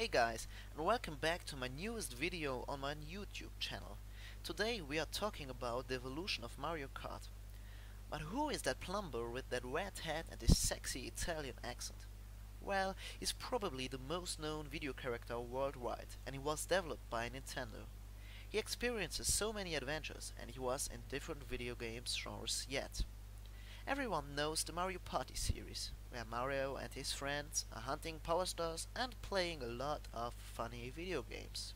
Hey guys, and welcome back to my newest video on my YouTube channel. Today we are talking about the evolution of Mario Kart. But who is that plumber with that red hat and his sexy Italian accent? Well, he's probably the most known video character worldwide, and he was developed by Nintendo. He experiences so many adventures, and he was in different video games genres yet. Everyone knows the Mario Party series, where Mario and his friends are hunting power stars and playing a lot of funny video games.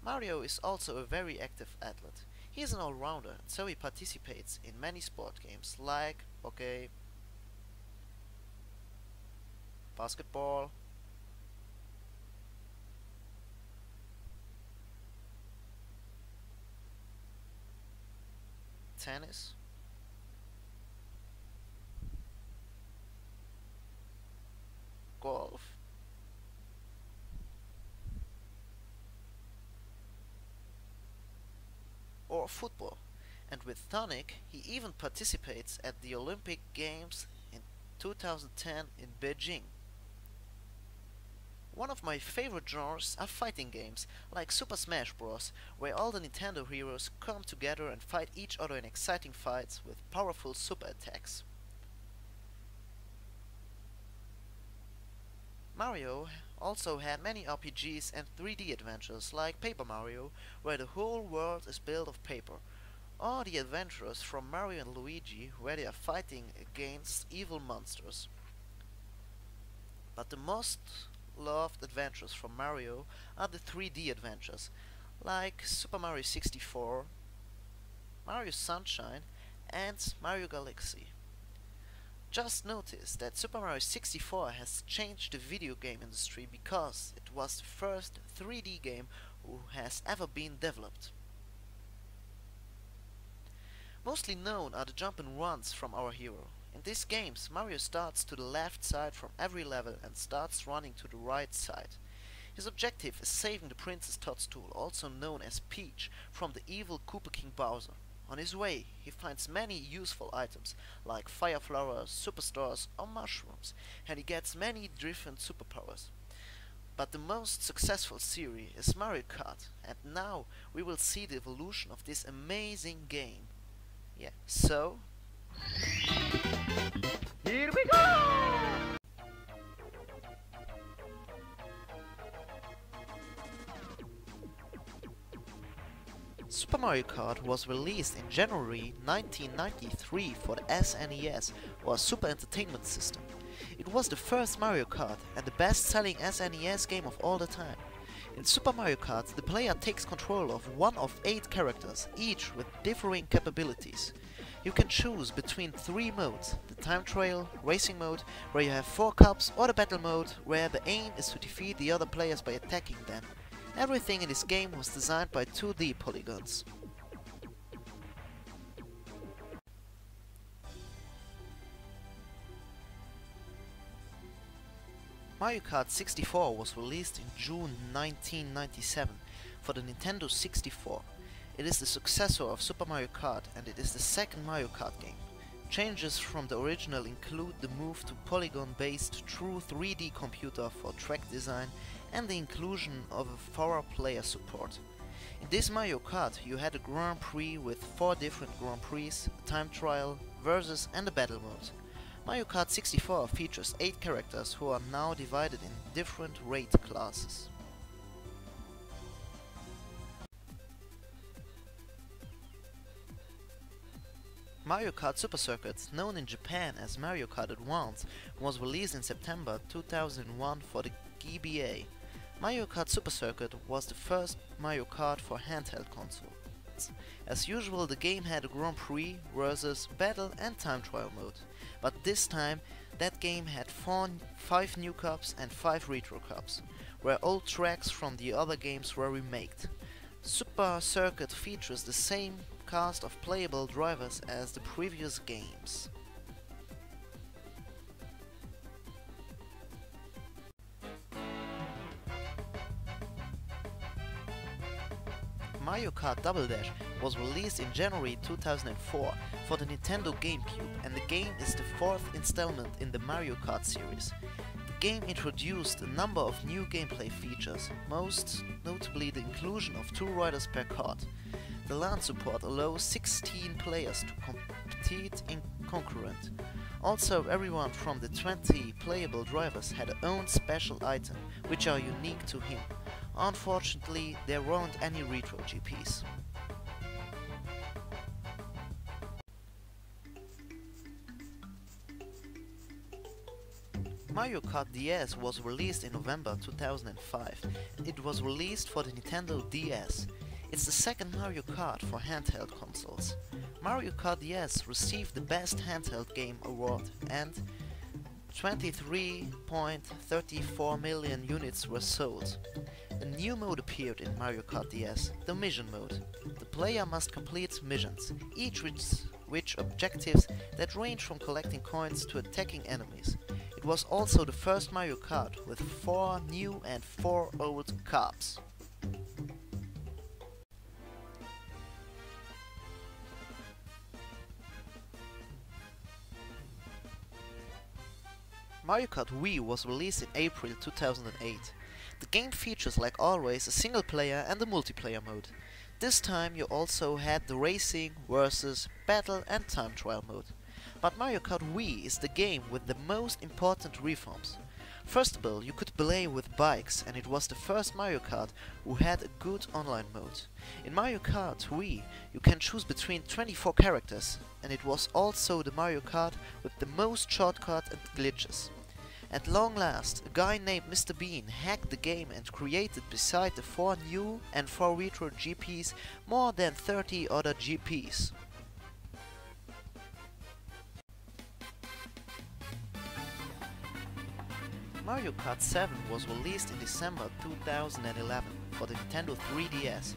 Mario is also a very active athlete. He is an all-rounder, and so he participates in many sport games like hockey, basketball, tennis, golf, or football. And with Tonic, he even participates at the Olympic Games in 2010 in Beijing. One of my favorite genres are fighting games, like Super Smash Bros., where all the Nintendo heroes come together and fight each other in exciting fights with powerful super attacks. Mario also had many RPGs and 3D adventures like Paper Mario, where the whole world is built of paper, or the adventures from Mario and Luigi, where they are fighting against evil monsters. But the most loved adventures from Mario are the 3D adventures, like Super Mario 64, Mario Sunshine, and Mario Galaxy. Just notice that Super Mario 64 has changed the video game industry because it was the first 3D game who has ever been developed. Mostly known are the jump and runs from our hero. In these games, Mario starts to the left side from every level and starts running to the right side. His objective is saving the Princess Toadstool, also known as Peach, from the evil Koopa King Bowser. On his way, he finds many useful items, like fire flowers, superstars or mushrooms, and he gets many different superpowers. But the most successful series is Mario Kart, and now we will see the evolution of this amazing game. Yeah, so here we go! Super Mario Kart was released in January 1993 for the SNES, or Super Entertainment System. It was the first Mario Kart and the best-selling SNES game of all the time. In Super Mario Kart, the player takes control of one of 8 characters, each with differing capabilities. You can choose between 3 modes: the time trial, racing mode, where you have 4 cups, or the battle mode, where the aim is to defeat the other players by attacking them. Everything in this game was designed by 2D polygons. Mario Kart 64 was released in June 1997 for the Nintendo 64. It is the successor of Super Mario Kart and it is the second Mario Kart game. Changes from the original include the move to polygon-based true 3D computer for track design and the inclusion of a 4-player support. In this Mario Kart you had a Grand Prix with 4 different Grand Prix, a time trial, versus and a battle mode. Mario Kart 64 features 8 characters who are now divided in different rate classes. Mario Kart Super Circuit, known in Japan as Mario Kart Advance, was released in September 2001 for the GBA. Mario Kart Super Circuit was the first Mario Kart for handheld consoles. As usual, the game had a Grand Prix, versus, battle and time trial mode. But this time, that game had 5 new cups and 5 retro cups, where old tracks from the other games were remaked. Super Circuit features the same cast of playable drivers as the previous games. Mario Kart Double Dash was released in January 2004 for the Nintendo GameCube, and the game is the 4th installment in the Mario Kart series. The game introduced a number of new gameplay features, most notably the inclusion of 2 riders per kart. The LAN support allows 16 players to compete in concurrent. Also, everyone from the 20 playable drivers had their own special item, which are unique to him. Unfortunately, there weren't any retro GPs. Mario Kart DS was released in November 2005, and it was released for the Nintendo DS. It's the second Mario Kart for handheld consoles. Mario Kart DS received the Best Handheld Game award and 23.34 million units were sold. A new mode appeared in Mario Kart DS, the Mission Mode. The player must complete missions, each with objectives that range from collecting coins to attacking enemies. It was also the first Mario Kart with 4 new and 4 old cars. Mario Kart Wii was released in April 2008. The game features, like always, a single player and a multiplayer mode. This time you also had the racing, versus, battle and time trial mode. But Mario Kart Wii is the game with the most important reforms. First of all, you could play with bikes, and it was the first Mario Kart who had a good online mode. In Mario Kart Wii, you can choose between 24 characters, and it was also the Mario Kart with the most shortcuts and glitches. At long last, a guy named Mr. Bean hacked the game and created, beside the 4 new and 4 retro GPs, more than 30 other GPs. Mario Kart 7 was released in December 2011 for the Nintendo 3DS.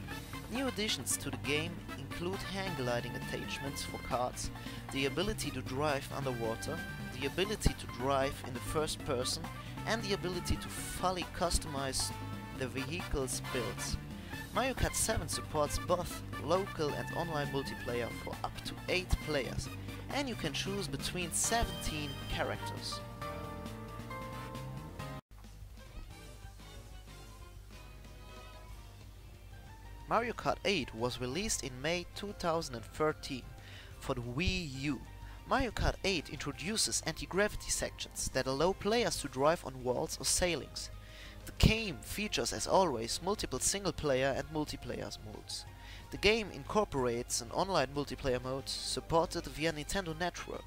New additions to the game include hang gliding attachments for karts, the ability to drive underwater, the ability to drive in the first person, and the ability to fully customize the vehicle's builds. Mario Kart 7 supports both local and online multiplayer for up to 8 players, and you can choose between 17 characters. Mario Kart 8 was released in May 2013 for the Wii U. Mario Kart 8 introduces anti-gravity sections that allow players to drive on walls or ceilings. The game features, as always, multiple single-player and multiplayer modes. The game incorporates an online multiplayer mode supported via Nintendo Network.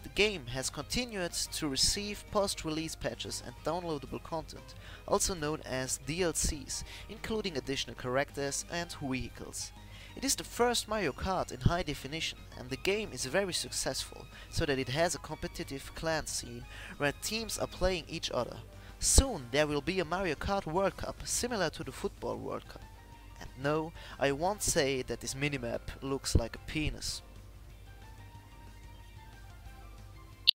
The game has continued to receive post-release patches and downloadable content, also known as DLCs, including additional characters and vehicles. It is the first Mario Kart in high definition, and the game is very successful, so that it has a competitive clan scene where teams are playing each other. Soon there will be a Mario Kart World Cup similar to the Football World Cup. And no, I won't say that this minimap looks like a penis.